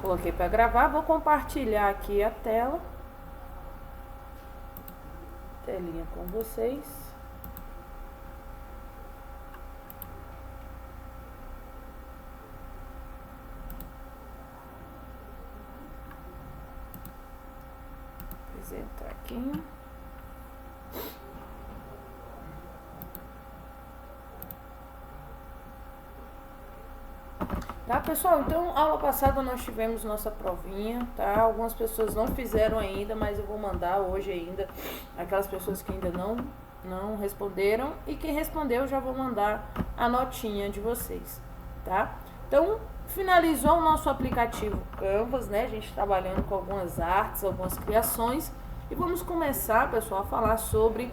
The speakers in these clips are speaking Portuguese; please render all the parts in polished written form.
Coloquei para gravar, vou compartilhar aqui a tela. Telinha com vocês. Apresentar aqui. Tá, pessoal? Então, aula passada nós tivemos nossa provinha, tá? Algumas pessoas não fizeram ainda, mas eu vou mandar hoje ainda. Aquelas pessoas que ainda não responderam. E quem respondeu, eu já vou mandar a notinha de vocês, tá? Então, finalizou o nosso aplicativo Canvas, né? A gente trabalhando com algumas artes, algumas criações. E vamos começar, pessoal, a falar sobre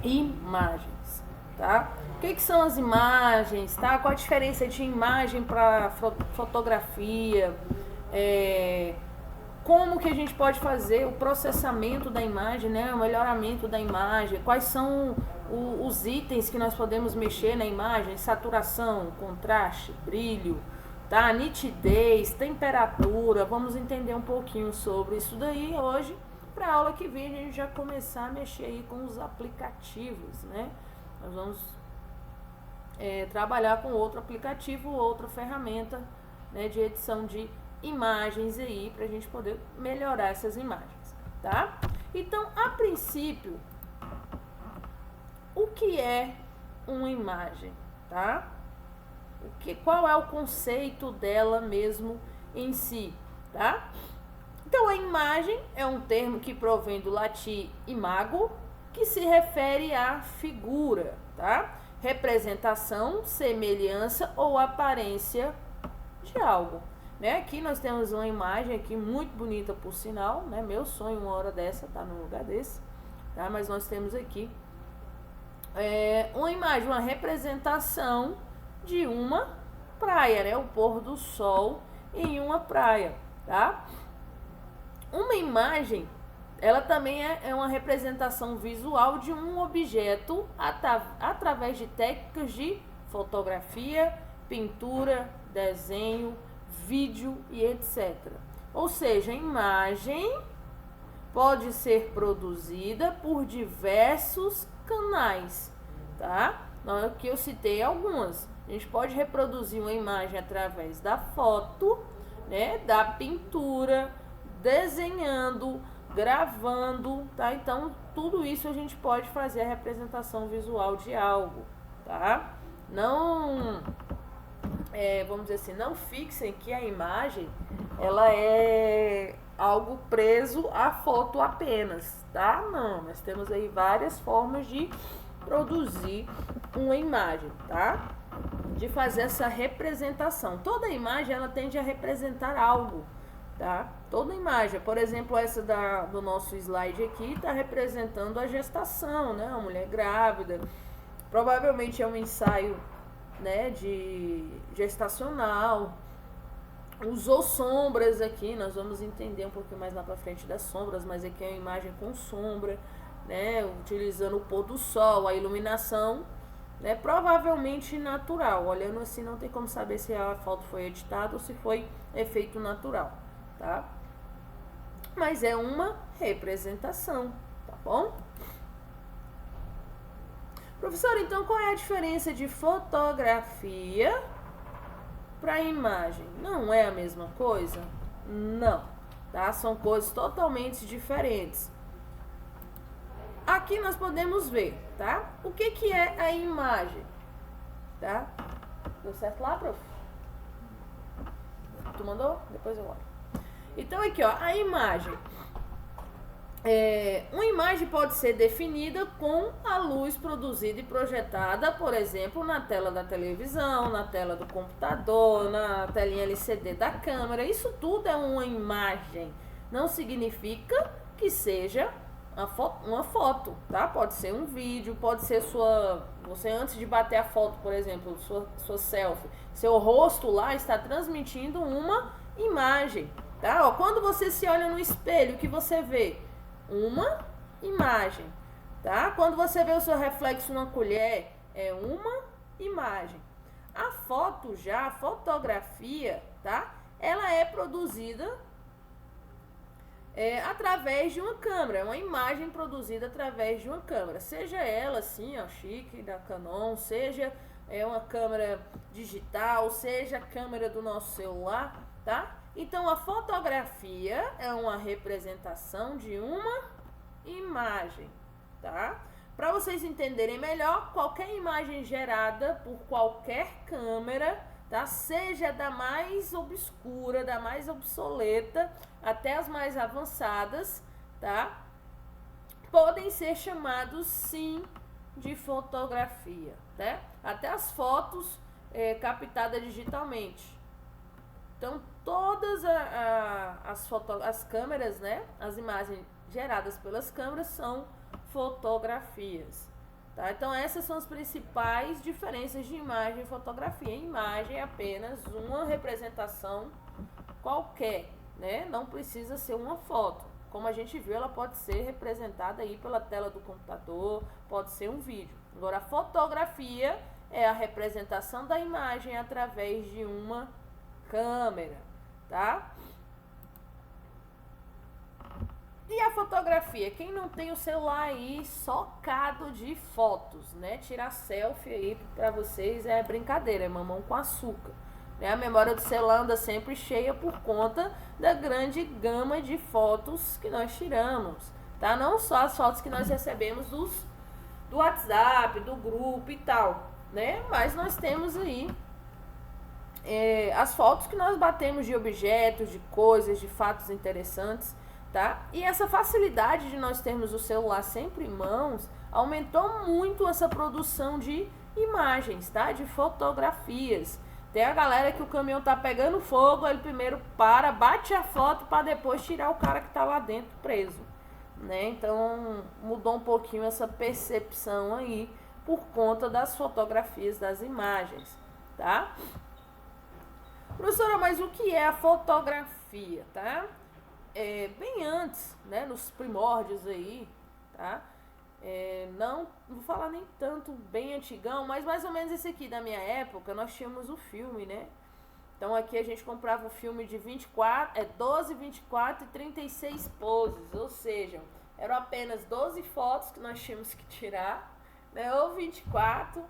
imagens, tá? O que são as imagens, tá? Qual a diferença de imagem para fotografia? Como que a gente pode fazer o processamento da imagem, né? O melhoramento da imagem? Quais são os itens que nós podemos mexer na imagem? Saturação, contraste, brilho, tá? Nitidez, temperatura. Vamos entender um pouquinho sobre isso daí hoje. Para a aula que vem a gente já começar a mexer aí com os aplicativos, né? Nós vamos trabalhar com outro aplicativo, outra ferramenta, né, de edição de imagens aí, pra gente poder melhorar essas imagens, tá? Então, a princípio, o que é uma imagem, tá? Qual é o conceito dela mesmo em si, tá? Então, a imagem é um termo que provém do latim imago, que se refere à figura, tá? Representação, semelhança ou aparência de algo, né? Aqui nós temos uma imagem aqui muito bonita, por sinal, né? Meu sonho uma hora dessa tá num lugar desse, tá? Mas nós temos aqui uma imagem, uma representação de uma praia, né? O pôr do sol em uma praia, tá? Uma imagem, ela também é uma representação visual de um objeto através de técnicas de fotografia, pintura, desenho, vídeo e etc. Ou seja, a imagem pode ser produzida por diversos canais, tá? Aqui eu citei algumas. A gente pode reproduzir uma imagem através da foto, né, da pintura, desenhando, gravando, tá? Então, tudo isso a gente pode fazer a representação visual de algo, tá? Não, vamos dizer assim, não fixem que a imagem, ela é algo preso à foto apenas, tá? Não, nós temos aí várias formas de produzir uma imagem, tá? De fazer essa representação. Toda imagem, ela tende a representar algo, tá? Toda imagem, por exemplo, essa do nosso slide aqui está representando a gestação, né? Uma mulher grávida. Provavelmente é um ensaio, né, de gestacional. Usou sombras aqui, nós vamos entender um pouquinho mais lá para frente das sombras, mas aqui é uma imagem com sombra, né? Utilizando o pôr do sol, a iluminação, né? Provavelmente natural. Olhando assim não tem como saber se a foto foi editada ou se foi efeito natural, tá? Mas é uma representação, tá bom? Professor, então qual é a diferença de fotografia para imagem? Não é a mesma coisa? Não, tá? São coisas totalmente diferentes. Aqui nós podemos ver, tá? O que é a imagem, tá? Deu certo lá, prof? Tu mandou? Depois eu olho. Então, aqui, ó, a imagem. Uma imagem pode ser definida com a luz produzida e projetada, por exemplo, na tela da televisão, na tela do computador, na telinha LCD da câmera. Isso tudo é uma imagem. Não significa que seja uma foto, tá? Pode ser um vídeo, pode ser você antes de bater a foto, por exemplo, sua selfie, seu rosto lá está transmitindo uma imagem, tá? Ó, quando você se olha no espelho, o que você vê? Uma imagem, tá? Quando você vê o seu reflexo numa colher, é uma imagem. A foto já, a fotografia, tá? ela é produzida através de uma câmera, uma imagem produzida através de uma câmera, seja ela assim, ó, chique, da Canon, seja uma câmera digital, seja a câmera do nosso celular, tá? Então a fotografia é uma representação de uma imagem, tá? Para vocês entenderem melhor, qualquer imagem gerada por qualquer câmera, tá? Seja da mais obscura, da mais obsoleta, até as mais avançadas, tá? Podem ser chamados sim de fotografia, né? Até as fotos captadas digitalmente. Então todas as câmeras, né? As imagens geradas pelas câmeras são fotografias, tá? Então essas são as principais diferenças de imagem e fotografia. Imagem é apenas uma representação qualquer, né? Não precisa ser uma foto. Como a gente viu, ela pode ser representada aí pela tela do computador, pode ser um vídeo. Agora a fotografia é a representação da imagem através de uma câmera, tá? E a fotografia? Quem não tem o celular aí socado de fotos, né? Tirar selfie aí pra vocês é brincadeira, é mamão com açúcar, né? A memória do celular anda sempre cheia por conta da grande gama de fotos que nós tiramos, tá? Não só as fotos que nós recebemos do WhatsApp, do grupo e tal, né? Mas nós temos aí as fotos que nós batemos de objetos, de coisas, de fatos interessantes, tá? E essa facilidade de nós termos o celular sempre em mãos aumentou muito essa produção de imagens, tá? De fotografias. Tem a galera que o caminhão tá pegando fogo, ele primeiro para, bate a foto para depois tirar o cara que tá lá dentro preso, né? Então mudou um pouquinho essa percepção aí por conta das fotografias, das imagens, tá? Professora, mas o que é a fotografia, tá? Bem antes, né, nos primórdios aí, tá? Não vou falar nem tanto bem antigão, mas mais ou menos esse aqui da minha época, nós tínhamos o filme, né? Então aqui a gente comprava o filme de 12, 24 e 36 poses, ou seja, eram apenas 12 fotos que nós tínhamos que tirar, né? Ou 24.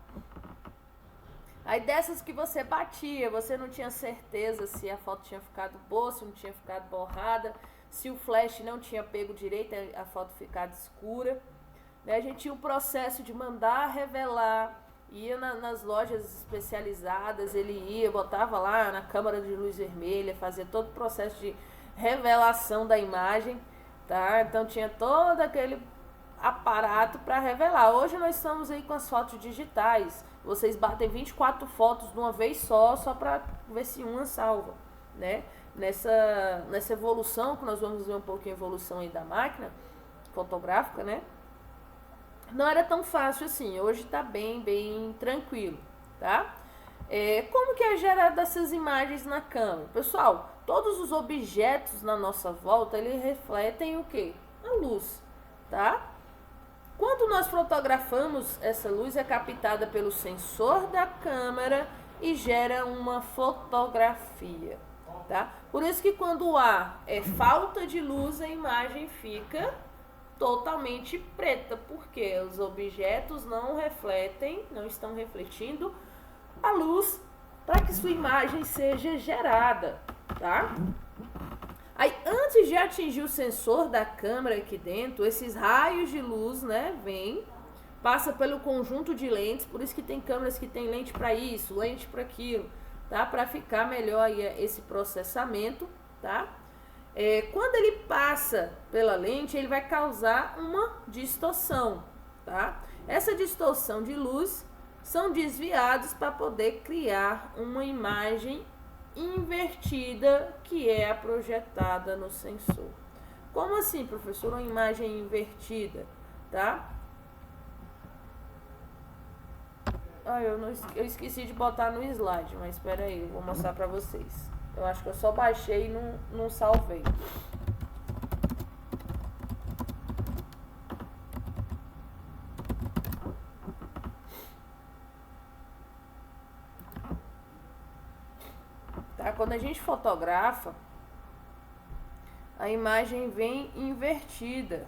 Aí dessas que você batia, você não tinha certeza se a foto tinha ficado boa, se não tinha ficado borrada, se o flash não tinha pego direito, a foto ficado escura. A gente tinha o processo de mandar revelar, ia nas lojas especializadas, ele ia, botava lá na câmara de luz vermelha, fazia todo o processo de revelação da imagem, tá? Então tinha todo aquele aparato para revelar. Hoje nós estamos aí com as fotos digitais. Vocês batem 24 fotos de uma vez só para ver se uma salva, né? Nessa evolução, que nós vamos ver um pouquinho a evolução aí da máquina fotográfica, né? Não era tão fácil assim. Hoje tá bem tranquilo, tá? Como que é gerada essas imagens na câmera? Pessoal, todos os objetos na nossa volta, eles refletem o quê? A luz, tá? Quando nós fotografamos, essa luz é captada pelo sensor da câmera e gera uma fotografia, tá? Por isso que quando há falta de luz, a imagem fica totalmente preta, porque os objetos não estão refletindo a luz para que sua imagem seja gerada, tá? Aí, antes de atingir o sensor da câmera aqui dentro, esses raios de luz, né, passa pelo conjunto de lentes, por isso que tem câmeras que tem lente para isso, lente para aquilo, tá? Para ficar melhor aí esse processamento, tá? Quando ele passa pela lente, ele vai causar uma distorção, tá? Essa distorção de luz são desviados para poder criar uma imagem invertida, que é a projetada no sensor. Como assim, professor, uma imagem invertida, tá? Eu esqueci de botar no slide, mas espera aí, eu vou mostrar para vocês. Eu acho que eu só baixei e não salvei. Tá? Quando a gente fotografa, a imagem vem invertida.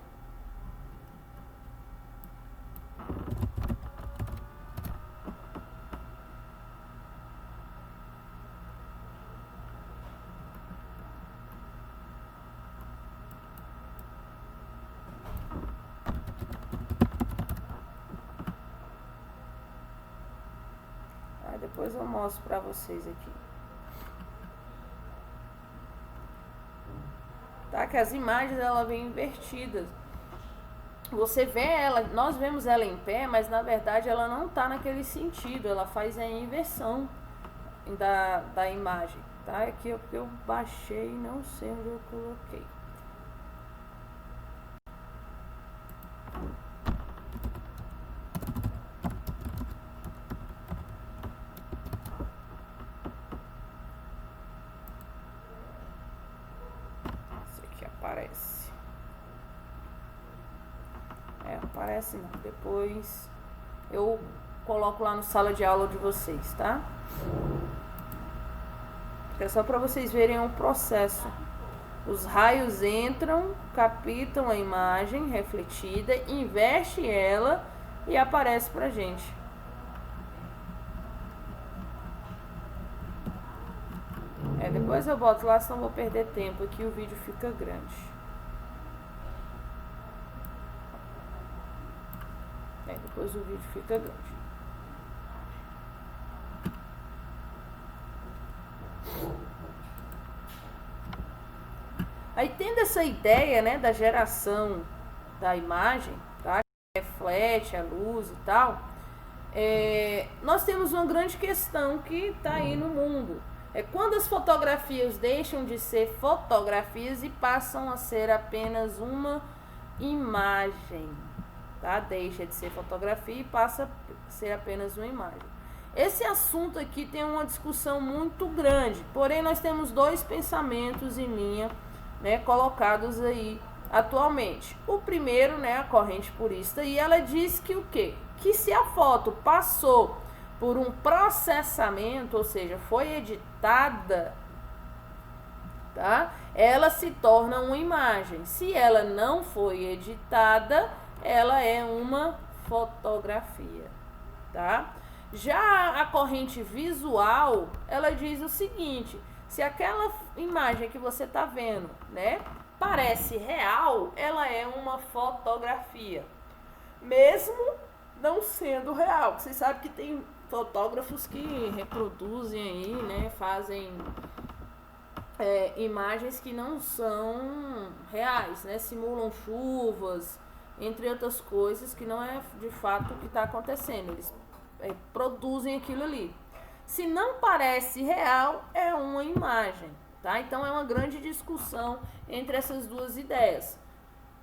Depois eu mostro para vocês aqui. Tá? Que as imagens ela vêm invertidas. Você vê ela, nós vemos ela em pé, mas na verdade ela não tá naquele sentido. Ela faz a inversão da imagem. Tá? Aqui eu baixei, não sei onde eu coloquei. Aparece. Aparece não. Depois eu coloco lá no sala de aula de vocês, tá? É só para vocês verem o processo. Os raios entram, captam a imagem refletida, inverte ela e aparece pra gente. Depois eu boto lá, senão vou perder tempo aqui, o vídeo fica grande. Depois o vídeo fica grande. Aí tendo essa ideia, né, da geração da imagem, tá? Que reflete a luz e tal, nós temos uma grande questão que tá aí no mundo. Quando as fotografias deixam de ser fotografias e passam a ser apenas uma imagem, tá? Deixa de ser fotografia e passa a ser apenas uma imagem. Esse assunto aqui tem uma discussão muito grande, porém nós temos dois pensamentos em linha, né, colocados aí atualmente. O primeiro, né, a corrente purista, e ela diz que o quê? Que se a foto passou por um processamento, ou seja, foi editada, tá? Ela se torna uma imagem. Se ela não foi editada, ela é uma fotografia, tá? Já a corrente visual, ela diz o seguinte: se aquela imagem que você está vendo, né, parece real, ela é uma fotografia, mesmo não sendo real. Vocês sabem que tem fotógrafos que reproduzem aí, né, fazem imagens que não são reais, né, simulam chuvas, entre outras coisas que não é de fato o que está acontecendo. Eles produzem aquilo ali. Se não parece real, é uma imagem, tá? Então é uma grande discussão entre essas duas ideias.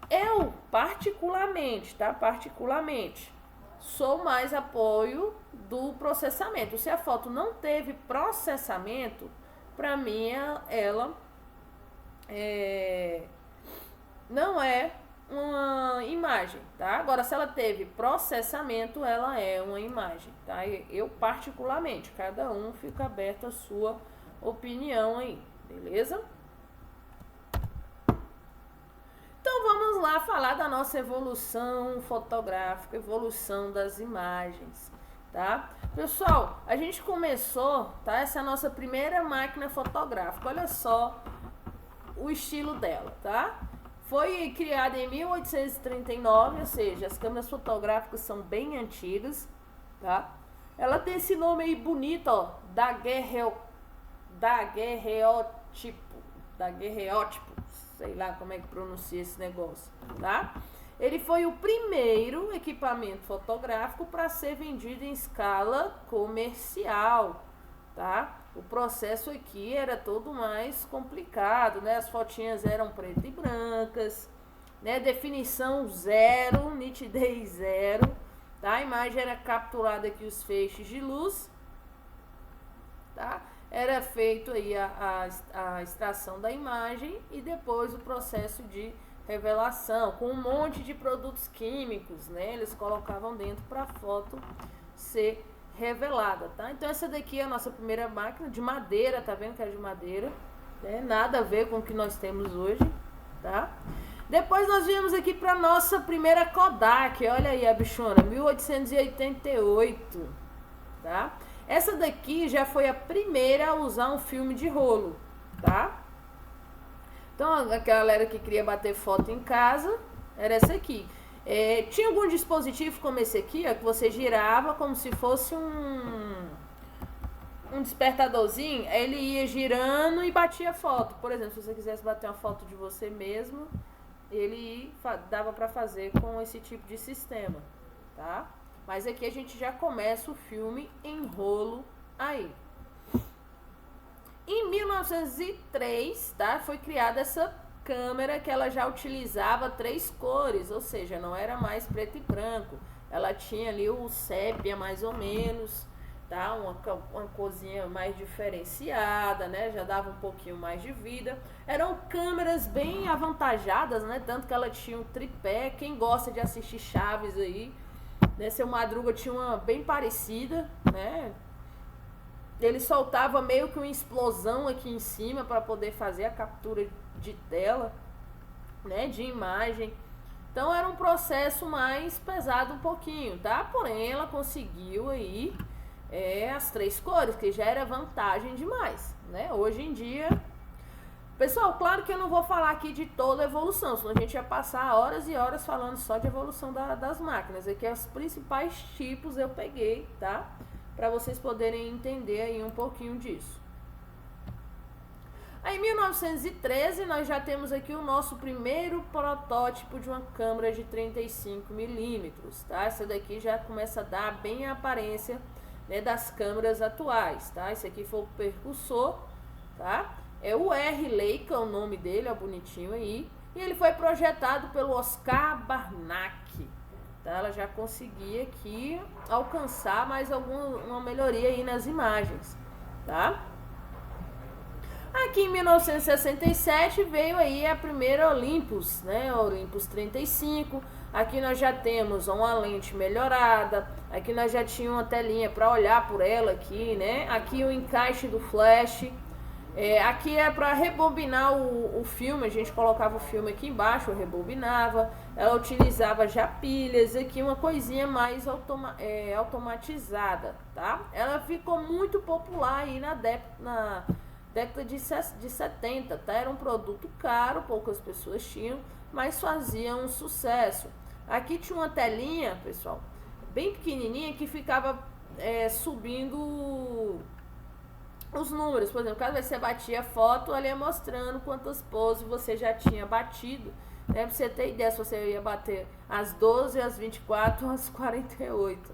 Eu, particularmente, tá? Particularmente, sou mais apoio do processamento. Se a foto não teve processamento, para mim ela não é uma imagem, tá? Agora, se ela teve processamento, ela é uma imagem, tá? Eu particularmente, cada um fica aberto a sua opinião aí, beleza? Então vamos lá falar da nossa evolução fotográfica, evolução das imagens, tá? Pessoal, a gente começou, tá? Essa é a nossa primeira máquina fotográfica. Olha só o estilo dela, tá? Foi criada em 1839, ou seja, as câmeras fotográficas são bem antigas, tá? Ela tem esse nome aí bonito, ó, daguerreótipo, sei lá como é que pronuncia esse negócio, tá? Ele foi o primeiro equipamento fotográfico para ser vendido em escala comercial, tá? O processo aqui era todo mais complicado, né? As fotinhas eram preto e brancas, né? Definição zero, nitidez zero, tá? A imagem era capturada aqui os feixes de luz, tá? Era feito aí a extração da imagem e depois o processo de revelação com um monte de produtos químicos, né? Eles colocavam dentro para a foto ser revelada, tá? Então essa daqui é a nossa primeira máquina de madeira, tá vendo que é de madeira, né? Nada a ver com o que nós temos hoje, tá? Depois nós viemos aqui para nossa primeira Kodak, olha aí a bichona, 1888, tá? Essa daqui já foi a primeira a usar um filme de rolo, tá? Então a galera que queria bater foto em casa era essa aqui. Tinha algum dispositivo como esse aqui, ó, que você girava como se fosse um despertadorzinho, ele ia girando e batia foto. Por exemplo, se você quisesse bater uma foto de você mesmo, ele dava para fazer com esse tipo de sistema, tá? Mas aqui a gente já começa o filme em rolo aí. Em 1903, tá, foi criada essa câmera que ela já utilizava 3 cores, ou seja, não era mais preto e branco. Ela tinha ali o sépia mais ou menos, tá? Uma corzinha mais diferenciada, né? Já dava um pouquinho mais de vida. Eram câmeras bem avantajadas, né? Tanto que ela tinha um tripé. Quem gosta de assistir Chaves aí, né? Seu Madruga tinha uma bem parecida, né? Ele soltava meio que uma explosão aqui em cima para poder fazer a captura de tela, né? De imagem. Então era um processo mais pesado um pouquinho, tá? Porém ela conseguiu aí as 3 cores, que já era vantagem demais, né? Hoje em dia, pessoal, claro que eu não vou falar aqui de toda a evolução, senão a gente ia passar horas e horas falando só de evolução das máquinas. Aqui os principais tipos eu peguei, tá? Para vocês poderem entender aí um pouquinho disso. Aí em 1913 nós já temos aqui o nosso primeiro protótipo de uma câmera de 35mm, tá? Essa daqui já começa a dar bem a aparência, né, das câmeras atuais, tá? Esse aqui foi o precursor, tá? É o R. Leica, o nome dele, ó, bonitinho aí. E ele foi projetado pelo Oscar Barnack, tá? Ela já conseguia aqui alcançar mais uma melhoria aí nas imagens, tá? Aqui em 1967 veio aí a primeira Olympus, né? Olympus 35. Aqui nós já temos uma lente melhorada. Aqui nós já tínhamos uma telinha para olhar por ela aqui, né? Aqui o encaixe do flash. Aqui é para rebobinar o filme. A gente colocava o filme aqui embaixo, rebobinava. Ela utilizava já pilhas. Aqui uma coisinha mais automatizada, tá? Ela ficou muito popular aí na década de 70, tá? Era um produto caro, poucas pessoas tinham, mas fazia um sucesso. Aqui tinha uma telinha, pessoal, bem pequenininha, que ficava subindo os números. Por exemplo, cada vez que você batia a foto, ela ia mostrando quantas poses você já tinha batido, né? Pra você ter ideia, se você ia bater às 12, às 24, às 48,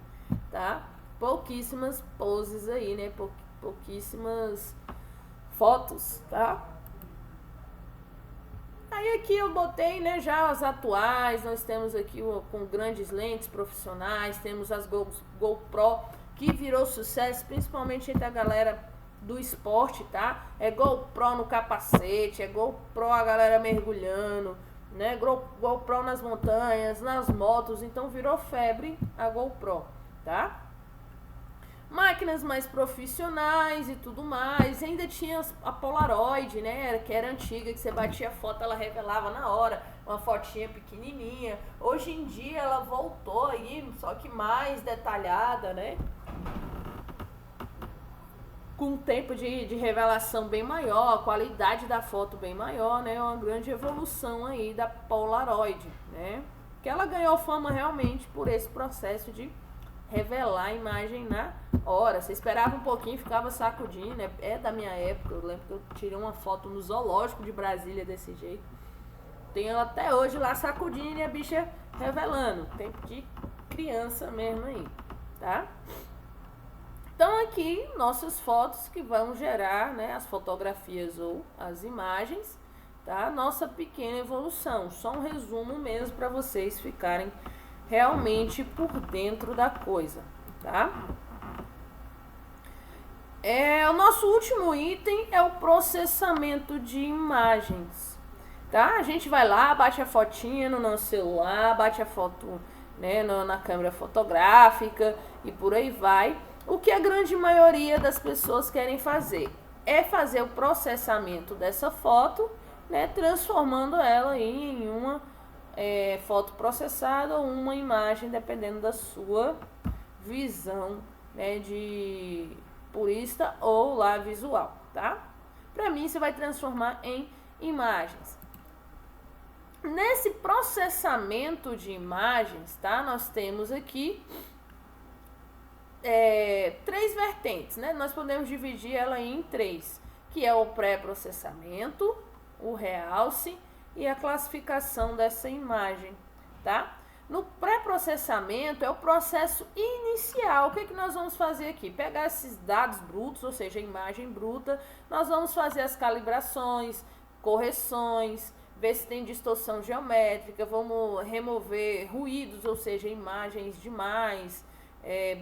tá? Pouquíssimas poses aí, né? Pouquíssimas fotos, tá? Aí aqui eu botei, né, já as atuais. Nós temos aqui com grandes lentes profissionais, temos as GoPro, que virou sucesso, principalmente entre a galera do esporte, tá? É GoPro no capacete, é GoPro a galera mergulhando, né? GoPro nas montanhas, nas motos, então virou febre a GoPro, tá? Máquinas mais profissionais e tudo mais. Ainda tinha a Polaroid, né? Que era antiga, que você batia a foto, ela revelava na hora. Uma fotinha pequenininha. Hoje em dia ela voltou aí, só que mais detalhada, né? Com um tempo de revelação bem maior, a qualidade da foto bem maior, né? Uma grande evolução aí da Polaroid, né? Que ela ganhou fama realmente por esse processo de revelar a imagem na hora. Você esperava um pouquinho, ficava sacudindo, né? É da minha época, eu lembro que eu tirei uma foto no zoológico de Brasília desse jeito. Tem ela até hoje lá sacudindo e a bicha revelando. Tempo de criança mesmo aí, tá? Então aqui, nossas fotos que vão gerar, né, as fotografias ou as imagens, tá? Nossa pequena evolução. Só um resumo mesmo para vocês ficarem realmente por dentro da coisa, tá? O nosso último item é o processamento de imagens, tá? A gente vai lá, bate a fotinha no nosso celular, bate a foto, né, na câmera fotográfica e por aí vai. O que a grande maioria das pessoas querem fazer é fazer o processamento dessa foto, né, transformando ela em uma foto processada ou uma imagem, dependendo da sua visão, né, de purista ou lá visual, tá? Para mim, você vai transformar em imagens. Nesse processamento de imagens, tá? Nós temos aqui três vertentes, né? Nós podemos dividir ela em três, que é o pré-processamento, o realce e a classificação dessa imagem, tá? No pré-processamento é o processo inicial. O que que nós vamos fazer aqui? Pegar esses dados brutos, ou seja, a imagem bruta, nós vamos fazer as calibrações, correções, ver se tem distorção geométrica, vamos remover ruídos, ou seja, imagens demais,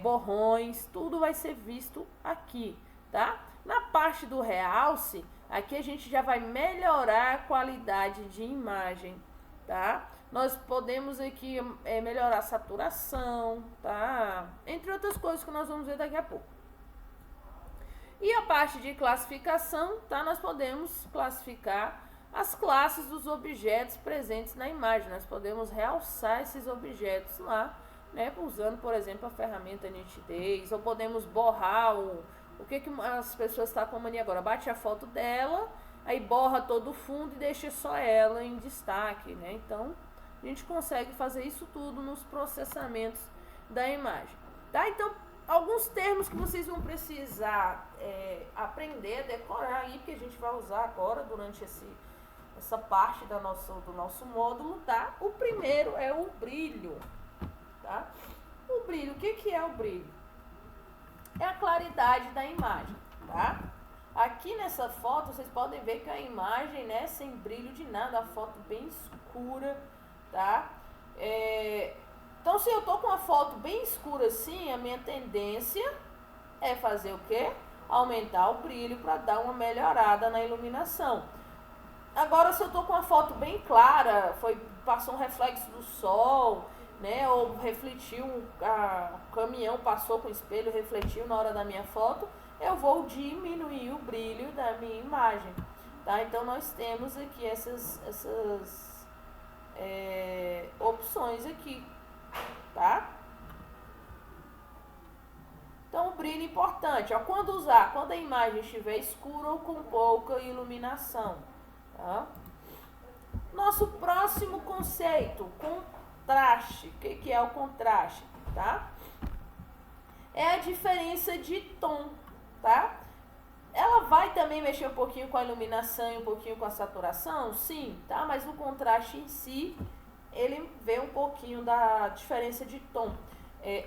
borrões, tudo vai ser visto aqui, tá? Na parte do realce, aqui a gente já vai melhorar a qualidade de imagem, tá? Nós podemos aqui melhorar a saturação, tá? Entre outras coisas que nós vamos ver daqui a pouco. E a parte de classificação, tá? Nós podemos classificar as classes dos objetos presentes na imagem. Nós podemos realçar esses objetos lá, né? Usando, por exemplo, a ferramenta nitidez, ou podemos borrar o que as pessoas estão com a mania agora? Bate a foto dela, aí borra todo o fundo e deixa só ela em destaque, né? Então, a gente consegue fazer isso tudo nos processamentos da imagem, tá? Então, alguns termos que vocês vão precisar aprender, decorar aí, que a gente vai usar agora durante essa parte do nosso módulo, tá? O primeiro é o brilho, tá? O brilho, o que é o brilho? É a claridade da imagem, tá? Aqui nessa foto, vocês podem ver que a imagem, né, sem brilho de nada, a foto bem escura, tá? Então, se eu tô com uma foto bem escura assim, a minha tendência é fazer o quê? Aumentar o brilho para dar uma melhorada na iluminação. Agora, se eu tô com uma foto bem clara, passou um reflexo do sol, né, ou refletiu, o caminhão passou com o espelho, refletiu na hora da minha foto, eu vou diminuir o brilho da minha imagem, tá? Então, nós temos aqui essas opções aqui, tá? Então, o brilho é importante, ó, quando usar? Quando a imagem estiver escura ou com pouca iluminação, tá? Nosso próximo conceito, contraste. O que é o contraste, tá? É a diferença de tom, tá? Ela vai também mexer um pouquinho com a iluminação e um pouquinho com a saturação, sim, tá? Mas o contraste em si, ele vê um pouquinho da diferença de tom.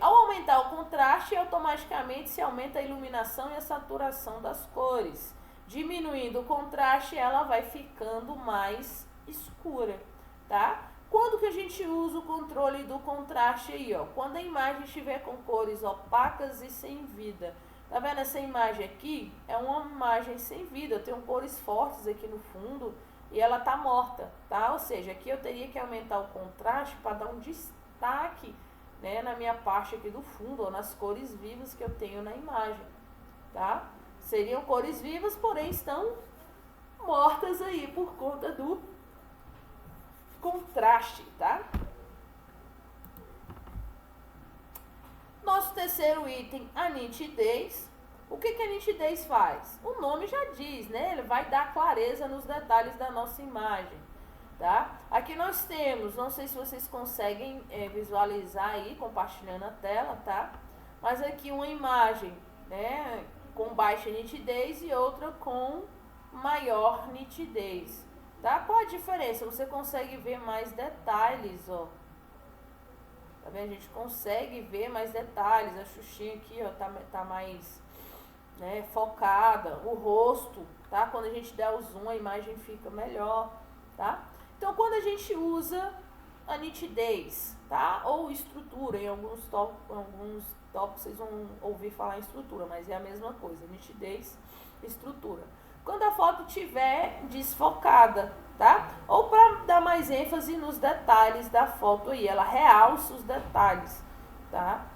Ao aumentar o contraste, automaticamente se aumenta a iluminação e a saturação das cores. Diminuindo o contraste, ela vai ficando mais escura, tá? Quando que a gente usa o controle do contraste aí, ó? Quando a imagem estiver com cores opacas e sem vida. Tá vendo essa imagem aqui? É uma imagem sem vida. Eu tenho cores fortes aqui no fundo e ela tá morta, tá? Ou seja, aqui eu teria que aumentar o contraste para dar um destaque, né, na minha parte aqui do fundo, ou nas cores vivas que eu tenho na imagem, tá? Seriam cores vivas, porém estão mortas aí por conta do contraste, tá? Nosso terceiro item, a nitidez. O que a nitidez faz? O nome já diz, né? Ele vai dar clareza nos detalhes da nossa imagem, tá? Aqui nós temos, não sei se vocês conseguem visualizar aí, compartilhando a tela, tá? Mas aqui uma imagem, né, com baixa nitidez e outra com maior nitidez, tá? Qual a diferença? Você consegue ver mais detalhes, ó. Tá vendo? A gente consegue ver mais detalhes. A xuxinha aqui, ó, tá mais, né, focada. O rosto, tá? Quando a gente der o zoom, a imagem fica melhor, tá? Então, quando a gente usa a nitidez, tá? Ou estrutura, em alguns tópicos vocês vão ouvir falar em estrutura, mas é a mesma coisa, nitidez, estrutura. Quando a foto estiver desfocada, tá? Ou para dar mais ênfase nos detalhes da foto aí, ela realça os detalhes, tá?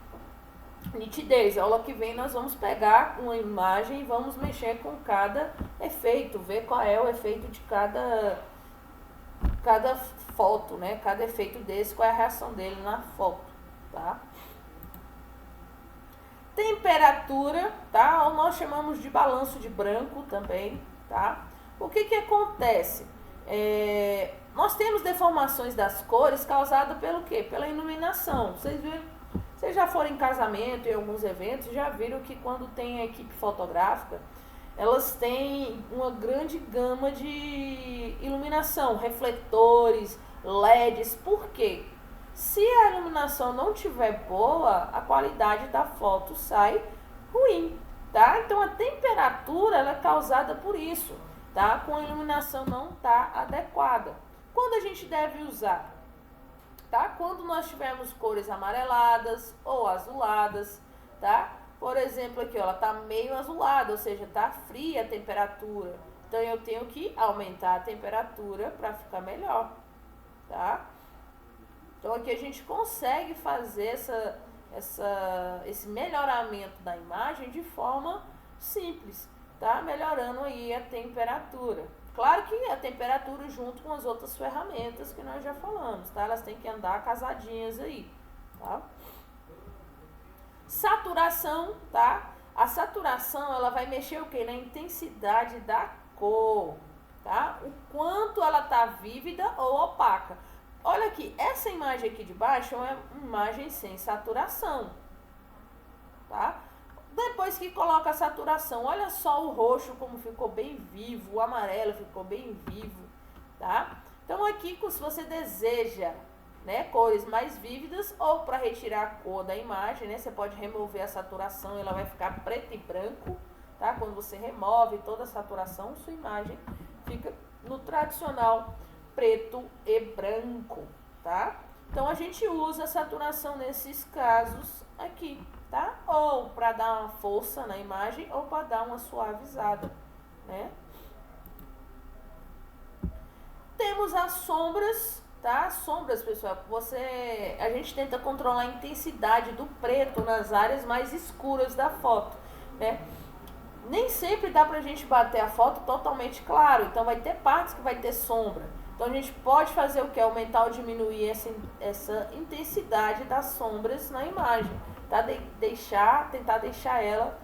Nitidez. A aula que vem nós vamos pegar uma imagem e vamos mexer com cada efeito, ver qual é o efeito de cada foto, né? Cada efeito desse, qual é a reação dele na foto, tá? Temperatura, tá? Ou nós chamamos de balanço de branco também, tá? O que acontece? Nós temos deformações das cores causadas pelo quê? Pela iluminação. Vocês já foram em casamento, em alguns eventos, já viram que quando tem a equipe fotográfica, elas têm uma grande gama de iluminação, refletores, LEDs. Por quê? Se a iluminação não tiver boa, a qualidade da foto sai ruim, tá? Então a temperatura ela é causada por isso, tá? Com a iluminação não tá adequada. Quando a gente deve usar? Tá? Quando nós tivermos cores amareladas ou azuladas, tá? Por exemplo, aqui, ó, ela tá meio azulada, ou seja, tá fria a temperatura. Então eu tenho que aumentar a temperatura para ficar melhor, tá? Então aqui a gente consegue fazer esse melhoramento da imagem de forma simples, tá? Melhorando aí a temperatura. Claro que a temperatura junto com as outras ferramentas que nós já falamos, tá? Elas têm que andar casadinhas aí, tá? Saturação, tá? A saturação, ela vai mexer o quê? Na intensidade da cor, tá? O quanto ela tá vívida ou opaca. Olha aqui, essa imagem aqui de baixo é uma imagem sem saturação, tá? Depois que coloca a saturação, olha só o roxo como ficou bem vivo, o amarelo ficou bem vivo, tá? Então aqui, se você deseja, né, cores mais vívidas ou para retirar a cor da imagem, né, você pode remover a saturação, ela vai ficar preto e branco, tá? Quando você remove toda a saturação, sua imagem fica no tradicional preto e branco, tá? Então a gente usa a saturação nesses casos aqui, tá? Ou para dar uma força na imagem ou para dar uma suavizada, né? Temos as sombras, tá? Sombras, pessoal, a gente tenta controlar a intensidade do preto nas áreas mais escuras da foto, né? Nem sempre dá pra gente bater a foto totalmente claro, então vai ter partes que vai ter sombra. Então a gente pode fazer o que? Aumentar ou diminuir essa intensidade das sombras na imagem, tá? Tentar deixar ela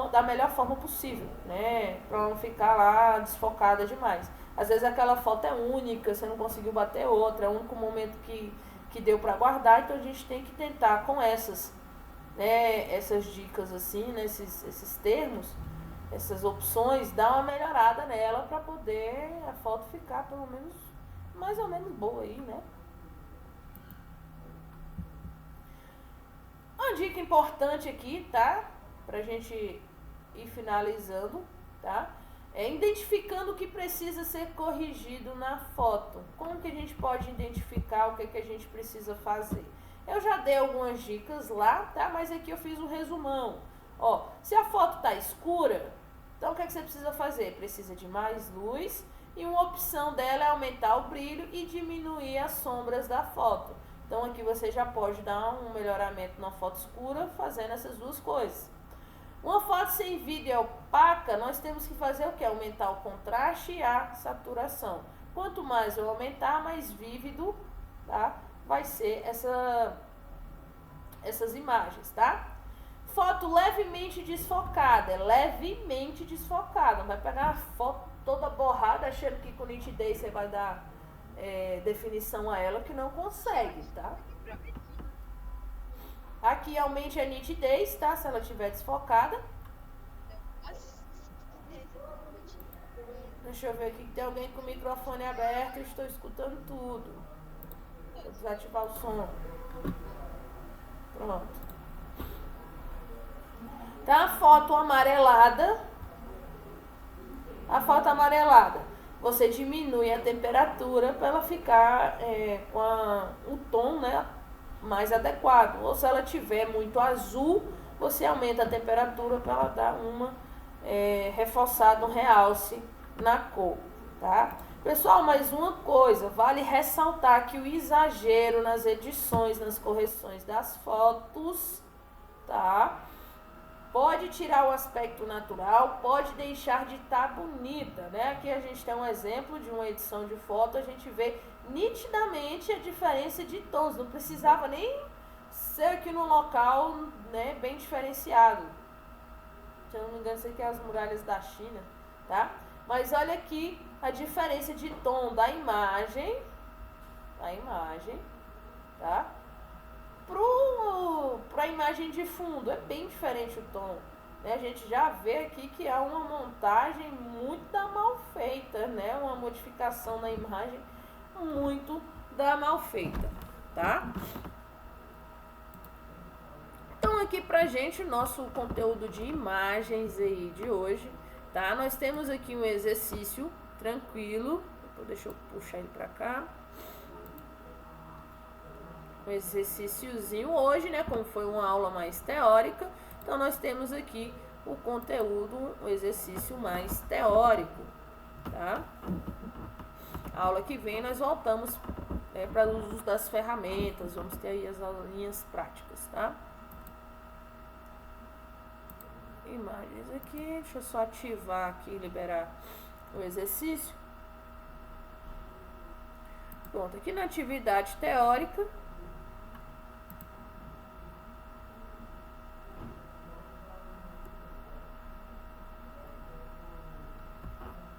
da melhor forma possível, né? Pra não ficar lá desfocada demais. Às vezes aquela foto é única, você não conseguiu bater outra, é o único momento que deu para guardar, então a gente tem que tentar com essas dicas assim, né, esses termos, essas opções, dar uma melhorada nela para poder a foto ficar pelo menos mais ou menos boa aí, né? Uma dica importante aqui, tá? Pra gente ir finalizando, tá? É identificando o que precisa ser corrigido na foto. Como que a gente pode identificar o que a gente precisa fazer? Eu já dei algumas dicas lá, tá? Mas aqui eu fiz um resumão. Ó, se a foto tá escura, então o que você precisa fazer? Precisa de mais luz e uma opção dela é aumentar o brilho e diminuir as sombras da foto. Então aqui você já pode dar um melhoramento na foto escura fazendo essas duas coisas. Uma foto sem vídeo e opaca, nós temos que fazer o que? Aumentar o contraste e a saturação. Quanto mais eu aumentar, mais vívido, tá? Vai ser essas imagens, tá? Foto levemente desfocada, não vai pegar a foto toda borrada achando que com nitidez você vai dar definição a ela, que não consegue, tá? Aqui aumente a nitidez, tá? Se ela estiver desfocada. Deixa eu ver aqui que tem alguém com o microfone aberto, eu estou escutando tudo. Vou desativar o som. Pronto. Tá a foto amarelada. Você diminui a temperatura para ela ficar com o tom, né, mais adequado. Ou se ela tiver muito azul, você aumenta a temperatura para ela dar uma reforçada, um realce na cor, tá? Pessoal, mais uma coisa, vale ressaltar que o exagero nas edições, nas correções das fotos tá? Pode tirar o aspecto natural, pode deixar de estar bonita, né? Aqui a gente tem um exemplo de uma edição de foto, a gente vê nitidamente a diferença de tons, não precisava nem ser aqui no local, né, bem diferenciado. Se eu não me engano, isso aqui é as muralhas da China, tá? Mas olha aqui a diferença de tom da imagem, tá? Para a imagem de fundo, é bem diferente o tom, né? A gente já vê aqui que há uma montagem muito mal feita, né? Uma modificação na imagem muito mal feita, tá? Então aqui pra gente o nosso conteúdo de imagens aí de hoje, tá? Nós temos aqui um exercício tranquilo, deixa eu puxar ele pra cá. Um exercíciozinho hoje, né? Como foi uma aula mais teórica, então nós temos aqui o conteúdo, o exercício mais teórico, tá? A aula que vem nós voltamos para o uso das ferramentas, vamos ter aí as aulinhas práticas, tá? Imagens aqui, deixa eu só ativar aqui, liberar o exercício. Pronto, aqui na atividade teórica,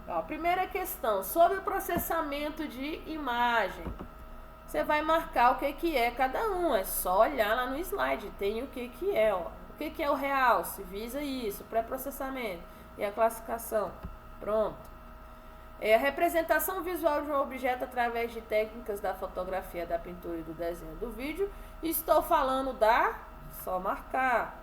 ó, primeira questão, sobre o processamento de imagem. Você vai marcar o que é cada um, é só olhar lá no slide, tem o que é, ó. O que é o realce? Visa isso, pré-processamento e a classificação. Pronto. É a representação visual de um objeto através de técnicas da fotografia, da pintura e do desenho do vídeo. Estou falando da... só marcar.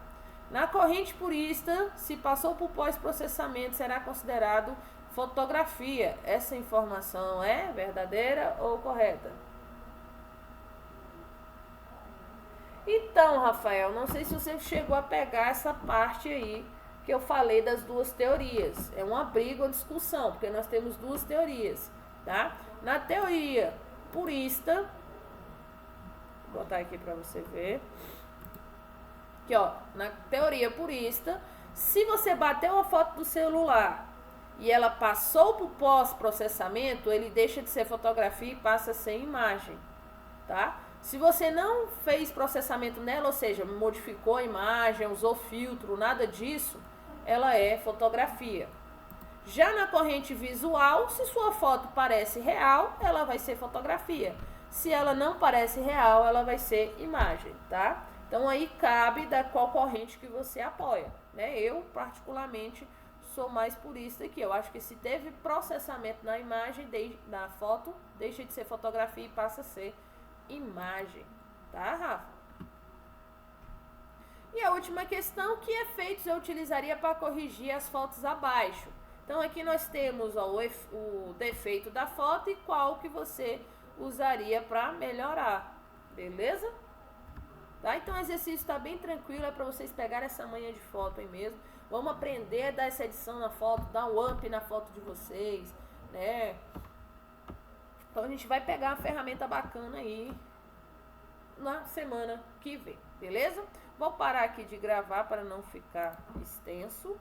Na corrente purista, se passou por pós-processamento, será considerado fotografia. Essa informação é verdadeira ou correta? Então, Rafael, não sei se você chegou a pegar essa parte aí que eu falei das duas teorias. É uma briga, uma discussão, porque nós temos duas teorias, tá? Na teoria purista, vou botar aqui para você ver. Aqui, ó, na teoria purista, se você bater uma foto do celular e ela passou por pós-processamento, ele deixa de ser fotografia e passa a ser imagem, tá? Se você não fez processamento nela, ou seja, modificou a imagem, usou filtro, nada disso, ela é fotografia. Já na corrente visual, se sua foto parece real, ela vai ser fotografia. Se ela não parece real, ela vai ser imagem, tá? Então aí cabe da qual corrente que você apoia, né? Eu, particularmente, sou mais purista aqui. Eu acho que se teve processamento na imagem, na foto, deixa de ser fotografia e passa a ser imagem, tá, Rafa? E a última questão, que efeitos eu utilizaria para corrigir as fotos abaixo? Então aqui nós temos, ó, o defeito da foto e qual que você usaria para melhorar, beleza? Tá? Então o exercício está bem tranquilo, é para vocês pegarem essa manha de foto aí mesmo. Vamos aprender a dar essa edição na foto, dar um up na foto de vocês, né? Então a gente vai pegar uma ferramenta bacana aí na semana que vem, beleza? Vou parar aqui de gravar para não ficar extenso.